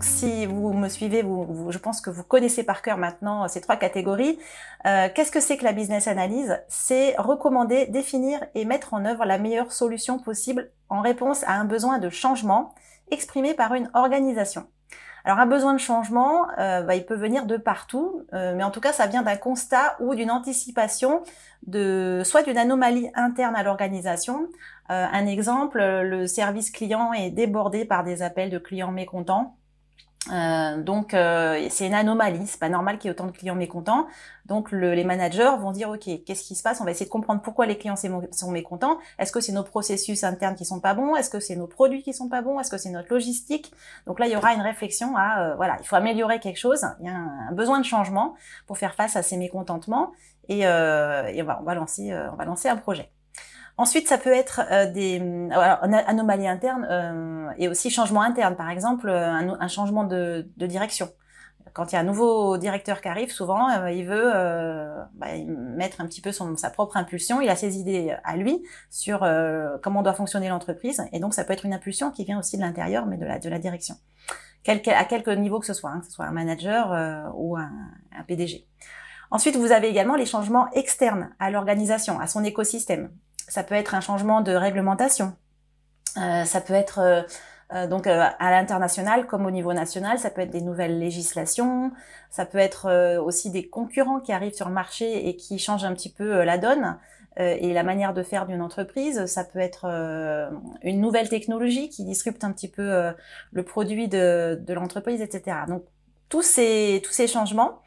si vous me suivez, je pense que vous connaissez par cœur maintenant ces trois catégories. Qu'est-ce que c'est que la business analyse? C'est recommander, définir et mettre en œuvre la meilleure solution possible en réponse à un besoin de changement exprimé par une organisation. Alors un besoin de changement, il peut venir de partout, mais en tout cas ça vient d'un constat ou d'une anticipation soit d'une anomalie interne à l'organisation. Un exemple, le service client est débordé par des appels de clients mécontents. C'est une anomalie, c'est pas normal qu'il y ait autant de clients mécontents. Donc les managers vont dire ok, qu'est-ce qui se passe? On va essayer de comprendre pourquoi les clients sont mécontents. Est-ce que c'est nos processus internes qui sont pas bons? Est-ce que c'est nos produits qui sont pas bons? Est-ce que c'est notre logistique? Donc là il y aura une réflexion à voilà, il faut améliorer quelque chose. Il y a un besoin de changement pour faire face à ces mécontentements et on va lancer un projet. Ensuite, ça peut être anomalies internes et aussi changements internes. Par exemple, un changement de direction. Quand il y a un nouveau directeur qui arrive, souvent, il veut mettre un petit peu sa propre impulsion. Il a ses idées à lui sur comment doit fonctionner l'entreprise. Et donc, ça peut être une impulsion qui vient aussi de l'intérieur, mais de la direction. À quelque niveau que ce soit un manager ou un PDG. Ensuite, vous avez également les changements externes à l'organisation, à son écosystème. Ça peut être un changement de réglementation. Ça peut être à l'international comme au niveau national. Ça peut être des nouvelles législations. Ça peut être aussi des concurrents qui arrivent sur le marché et qui changent un petit peu la donne et la manière de faire d'une entreprise. Ça peut être une nouvelle technologie qui disrupte un petit peu le produit de l'entreprise, etc. Donc tous ces changements,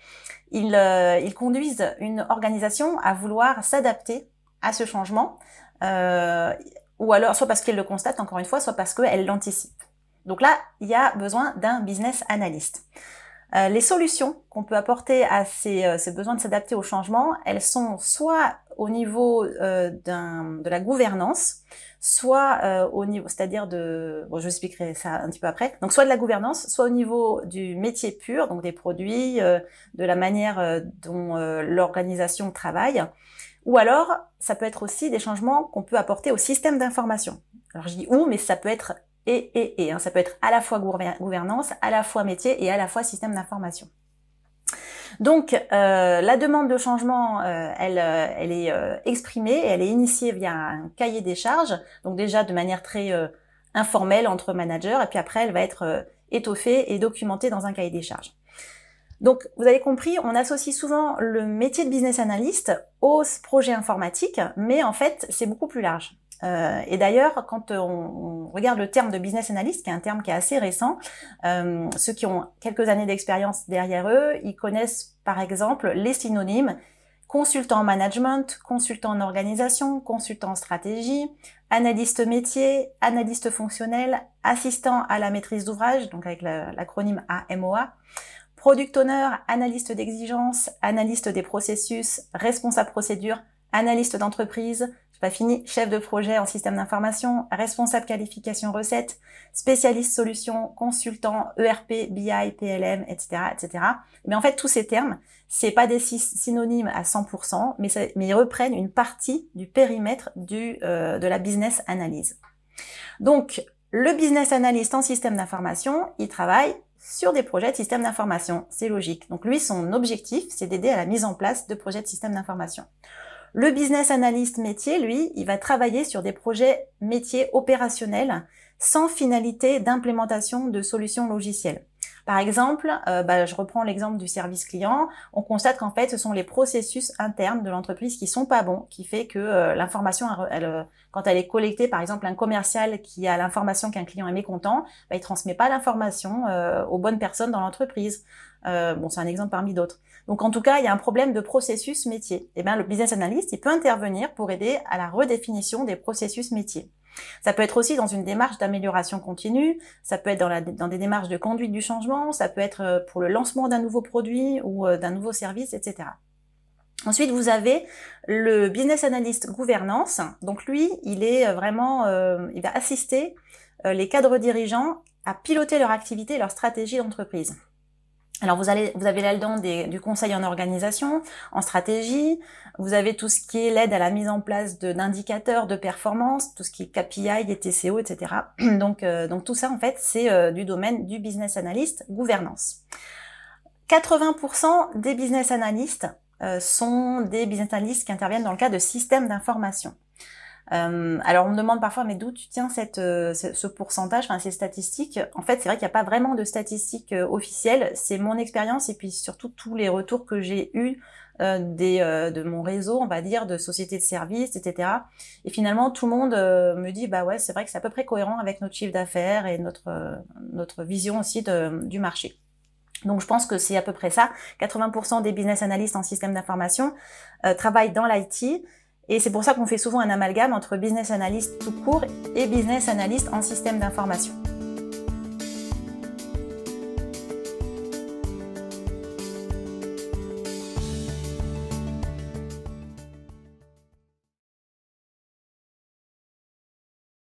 ils conduisent une organisation à vouloir s'adapter à ce changement, ou alors soit parce qu'elle le constate encore une fois, soit parce qu'elle l'anticipe. Donc là, il y a besoin d'un business analyst. Les solutions qu'on peut apporter à ces besoins de s'adapter au changement, elles sont soit au niveau de la gouvernance, soit au niveau, c'est-à-dire je vous expliquerai ça un petit peu après. Donc soit de la gouvernance, soit au niveau du métier pur, donc des produits, de la manière dont l'organisation travaille. Ou alors, ça peut être aussi des changements qu'on peut apporter au système d'information. Alors je dis où, mais ça peut être hein. Ça peut être à la fois gouvernance, à la fois métier et à la fois système d'information. Donc la demande de changement, elle est exprimée, elle est initiée via un cahier des charges, donc déjà de manière très informelle entre managers, et puis après elle va être étoffée et documentée dans un cahier des charges. Donc, vous avez compris, on associe souvent le métier de business analyst au projet informatique, mais en fait, c'est beaucoup plus large. Et d'ailleurs, quand on regarde le terme de business analyst, qui est un terme qui est assez récent, ceux qui ont quelques années d'expérience derrière eux, ils connaissent par exemple les synonymes consultant en management, consultant en organisation, consultant en stratégie, analyste métier, analyste fonctionnel, assistant à la maîtrise d'ouvrage, donc avec l'acronyme AMOA, product owner, analyste d'exigence, analyste des processus, responsable procédure, analyste d'entreprise, j'ai pas fini, chef de projet en système d'information, responsable qualification recette, spécialiste solution, consultant, ERP, BI, PLM, etc., etc. Mais en fait, tous ces termes, c'est pas des synonymes à 100%, mais ils reprennent une partie du périmètre de la business analyse. Donc, le business analyst en système d'information, il travaille sur des projets de système d'information. C'est logique. Donc lui, son objectif, c'est d'aider à la mise en place de projets de système d'information. Le business analyst métier, lui, il va travailler sur des projets métiers opérationnels sans finalité d'implémentation de solutions logicielles. Par exemple, je reprends l'exemple du service client, on constate qu'en fait, ce sont les processus internes de l'entreprise qui sont pas bons, qui fait que l'information, quand elle est collectée, par exemple, un commercial qui a l'information qu'un client est mécontent, il transmet pas l'information aux bonnes personnes dans l'entreprise. C'est un exemple parmi d'autres. Donc, en tout cas, il y a un problème de processus métier. Et le business analyst, il peut intervenir pour aider à la redéfinition des processus métiers. Ça peut être aussi dans une démarche d'amélioration continue, ça peut être dans des démarches de conduite du changement, ça peut être pour le lancement d'un nouveau produit ou d'un nouveau service, etc. Ensuite, vous avez le business analyst gouvernance. Donc lui, il est vraiment, il va assister les cadres dirigeants à piloter leur activité et leur stratégie d'entreprise. Alors vous avez là-dedans du conseil en organisation, en stratégie, vous avez tout ce qui est l'aide à la mise en place d'indicateurs de performance, tout ce qui est KPI et TCO, etc. Donc tout ça en fait c'est du domaine du business analyst, gouvernance. 80% des business analysts sont des business analysts qui interviennent dans le cadre de systèmes d'information. Alors on me demande parfois mais d'où tu tiens ce pourcentage, enfin ces statistiques. En fait c'est vrai qu'il n'y a pas vraiment de statistiques officielles, c'est mon expérience et puis surtout tous les retours que j'ai eus de mon réseau, on va dire, de sociétés de services, etc. Et finalement tout le monde me dit bah ouais c'est vrai que c'est à peu près cohérent avec notre chiffre d'affaires et notre vision aussi du marché. Donc je pense que c'est à peu près ça. 80% des business analysts en système d'information travaillent dans l'IT. Et c'est pour ça qu'on fait souvent un amalgame entre business analyst tout court et business analyst en système d'information.